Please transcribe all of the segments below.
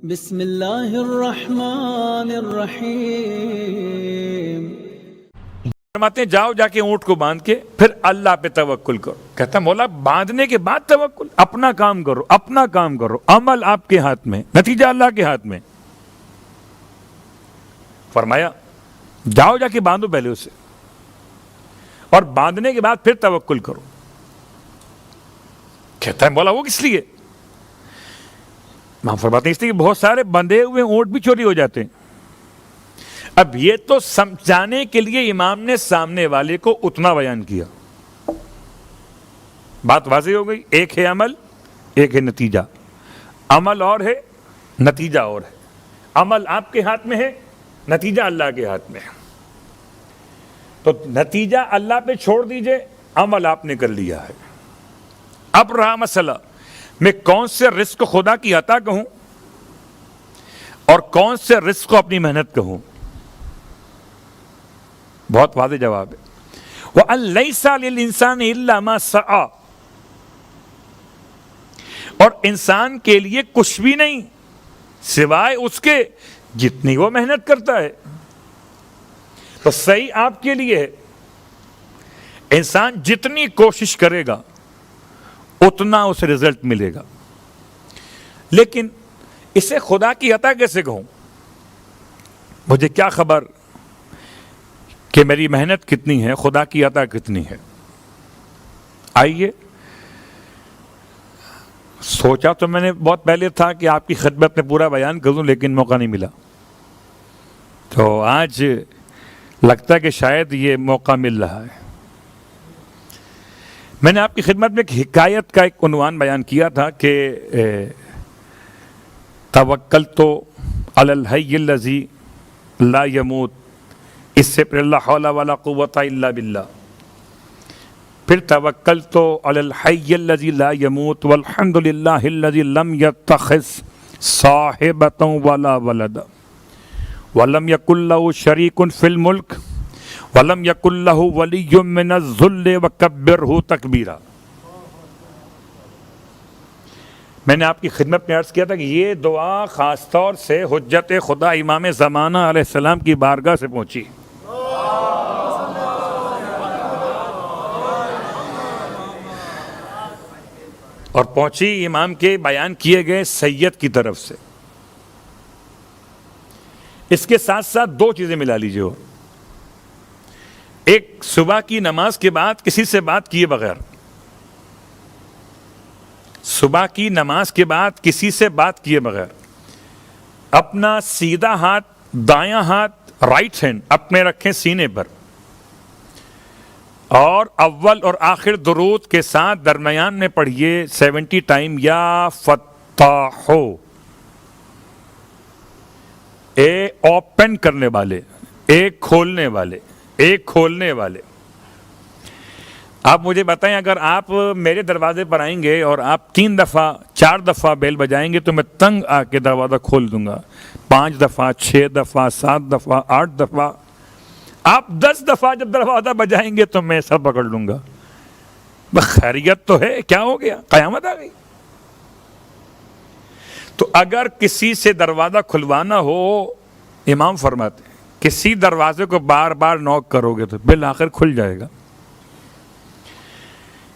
بسم اللہ الرحمن الرحیم. فرماتے ہیں جاؤ جا کے اونٹ کو باندھ کے پھر اللہ پہ توکل کرو. کہتا مولا باندھنے کے بعد توکل؟ اپنا کام کرو، اپنا کام کرو، عمل آپ کے ہاتھ میں، نتیجہ اللہ کے ہاتھ میں. فرمایا جاؤ جا کے باندھو پہلے اسے، اور باندھنے کے بعد پھر توکل کرو. کہتا ہے مولا وہ کس لیے؟ ہم فرماتے ہیں اس لیے کہ بہت سارے بندھے ہوئے اونٹ بھی چوری ہو جاتے ہیں. اب یہ تو سمجھانے کے لیے امام نے سامنے والے کو اتنا بیان کیا. بات واضح ہو گئی. ایک ہے عمل، ایک ہے نتیجہ. عمل اور ہے، نتیجہ اور ہے. عمل آپ کے ہاتھ میں ہے، نتیجہ اللہ کے ہاتھ میں ہے. تو نتیجہ اللہ پہ چھوڑ دیجئے، عمل آپ نے کر لیا ہے. اب رہا مسئلہ میں کون سے رزق کو خدا کی عطا کہوں اور کون سے رزق کو اپنی محنت کہوں. بہت واضح جواب ہے. وَأَن لَيْسَ لِلْإِنسَانِ إِلَّا مَا سَعَى، اور انسان کے لیے کچھ بھی نہیں سوائے اس کے جتنی وہ محنت کرتا ہے. تو صحیح آپ کے لیے ہے، انسان جتنی کوشش کرے گا اتنا اسے رزلٹ ملے گا. لیکن اسے خدا کی عطا کیسے کہوں؟ مجھے کیا خبر کہ میری محنت کتنی ہے، خدا کی عطا کتنی ہے. آئیے، سوچا تو میں نے بہت پہلے تھا کہ آپ کی خدمت میں پورا بیان کروں، لیکن موقع نہیں ملا. تو آج لگتا ہے کہ شاید یہ موقع مل رہا ہے. میں نے آپ کی خدمت میں ایک حکایت کا ایک عنوان بیان کیا تھا کہ توکلت علی الحی الذی لا یموت، اس سے پھر لا حول ولا قوت الا باللہ، پھر توکلت علی الحی الذی لا یموت والحمد للہ الذی لم یتخذ صاحبۃ ولا ولدا ولم یکن لہ شریک فی الملک وَلَمْ يَكُنْ لَهُ وَلِيٌّ مِّنَ الذُّلِّ وَكَبِّرْهُ تَكْبِيرًا. میں نے آپ کی خدمت میں عرض کیا تھا کہ یہ دعا خاص طور سے حجت خدا امام زمانہ علیہ السلام کی بارگاہ سے پہنچی، اور پہنچی امام کے بیان کیے گئے سید کی طرف سے. اس کے ساتھ ساتھ دو چیزیں ملا لیجیے. ایک، صبح کی نماز کے بعد کسی سے بات کیے بغیر، صبح کی نماز کے بعد کسی سے بات کیے بغیر اپنا سیدھا ہاتھ، دایاں ہاتھ، رائٹ ہینڈ اپنے رکھیں سینے پر، اور اول اور آخر درود کے ساتھ درمیان میں پڑھیے 70 ٹائم یا فتاحو، اے اوپن کرنے والے، ایک کھولنے والے، ایک کھولنے والے. آپ مجھے بتائیں اگر آپ میرے دروازے پر آئیں گے اور آپ 3 دفعہ 4 دفعہ بیل بجائیں گے تو میں تنگ آ کے دروازہ کھول دوں گا. 5 دفعہ، 6 دفعہ، 7 دفعہ، 8 دفعہ، آپ 10 دفعہ جب دروازہ بجائیں گے تو میں سب پکڑ لوں گا. خیریت تو ہے، کیا ہو گیا؟ قیامت آ گئی. تو اگر کسی سے دروازہ کھلوانا ہو، امام فرماتے ہیں کسی دروازے کو بار بار نوک کرو گے تو بالآخر کھل جائے گا.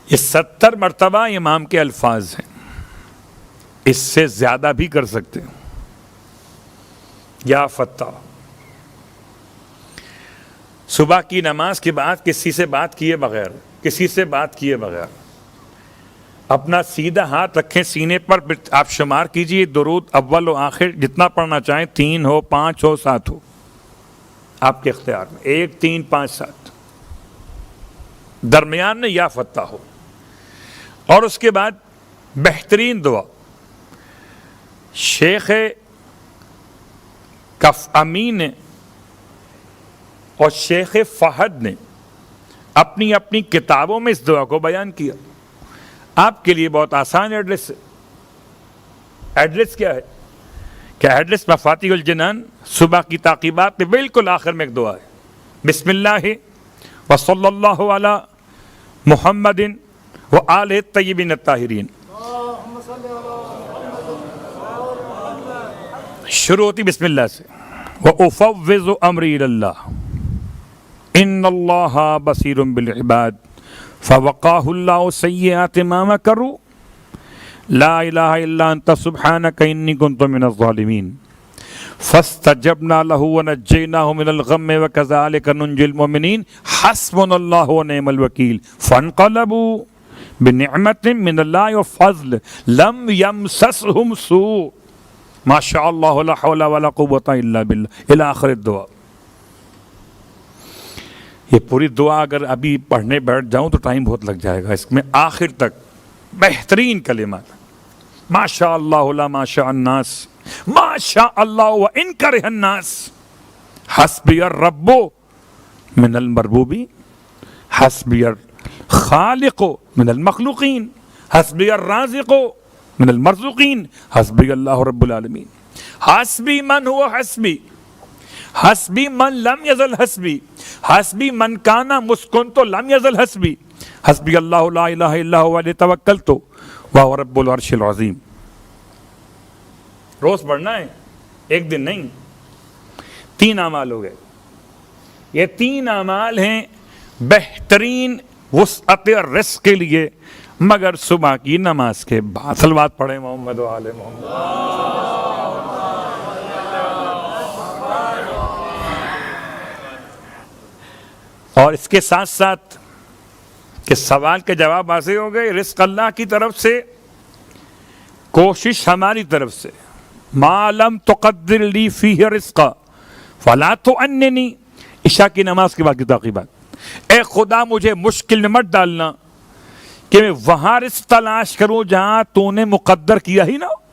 یہ 70 مرتبہ امام کے الفاظ ہیں، اس سے زیادہ بھی کر سکتے ہیں. یا فتح، صبح کی نماز کے بعد کسی سے بات کیے بغیر، کسی سے بات کیے بغیر اپنا سیدھا ہاتھ رکھیں سینے پر. آپ شمار کیجئے درود اول و آخر جتنا پڑھنا چاہیں، 3 ہو، 5 ہو، 7 ہو، آپ کے اختیار میں. 1 3 5 7، درمیان میں یا فتح ہو. اور اس کے بعد بہترین دعا شیخ کف امین نے اور شیخ فہد نے اپنی اپنی کتابوں میں اس دعا کو بیان کیا. آپ کے لیے بہت آسان ایڈریس ہے. ایڈریس کیا ہے؟ کیا ایڈریس مفاتیح الجنان صبح کی تعقیبات میں بالکل آخر میں ایک دعا ہے. بسم اللہ وصلی اللہ علی محمد وآلہ الطیبین الطاہرین. شروع ہوتی بسم اللہ سے، وَأُفَوِّضُ أَمْرِي إِلَى اللَّهِ إِنَّ اللَّهَ بَصِيرٌ بِالْعِبَادِ فَوَقَاهُ اللَّهُ سَيِّئَاتِ مَا مَكَرُوا لَا إِلَهَ إِلَّا أَنْتَ سُبْحَانَكَ إِنِّي كُنْتُ مِنَ الظَّالِمِينَ فَاسْتَجَبْنَا لَهُ وَنَجَّيْنَاهُ مِنَ الْغَمِّ وَكَذَلِكَ نُنْجِي الْمُؤْمِنِينَ حَسْبُنَا اللَّهُ وَنِعْمَ الْوَكِيلُ فَانْقَلَبُوا بِنِعْمَةٍ مِّنَ اللَّهِ وَفَضْلٍ لَمْ يَمْسَسْهُمْ سُوءٌ ما شاء اللہ لا حول ولا قوة الا باللہ الی آخر الدعا۔ یہ پوری دعا اگر ابھی پڑھنے بیٹھ جاؤں تو ٹائم بہت لگ جائے گا، اس میں آخر تک بہترین کلمات، ما شاء اللہ لا ما شاء الناس ما شاء اللہ وان کرہ الناس حسبی الرب من المربوب حسبی الخالق من المخلوقین حسبی الرازق من المرزوقین حسبی اللہ رب العالمین حسبی من هو حسبی حسبی من لم یزل حسبی حسبی من کانا مسکن تو لم یزل حسبی حسبی اللہ لا الہ الا هو علیہ توکلت وهو رب العرش العظیم۔ روز پڑھنا ہے، ایک دن نہیں۔ 3 اعمال ہو گئے، یہ 3 اعمال ہیں بہترین وسعت رزق کے لیے، مگر صبح کی نماز کے بعد۔ صلوات پڑھیں محمد و آل محمد۔ اور اس کے ساتھ ساتھ کہ سوال کے جواب واضح ہو گئے، رزق اللہ کی طرف سے، کوشش ہماری طرف سے۔ ما لم تقدر لی فیہ رزقا فلا تعننی، عشاء کی نماز کے بعد کی تعقیبات۔ اے خدا مجھے مشکل میں مت ڈالنا کہ میں وہاں رزق تلاش کروں جہاں تو نے مقدر کیا ہی نہ ہو۔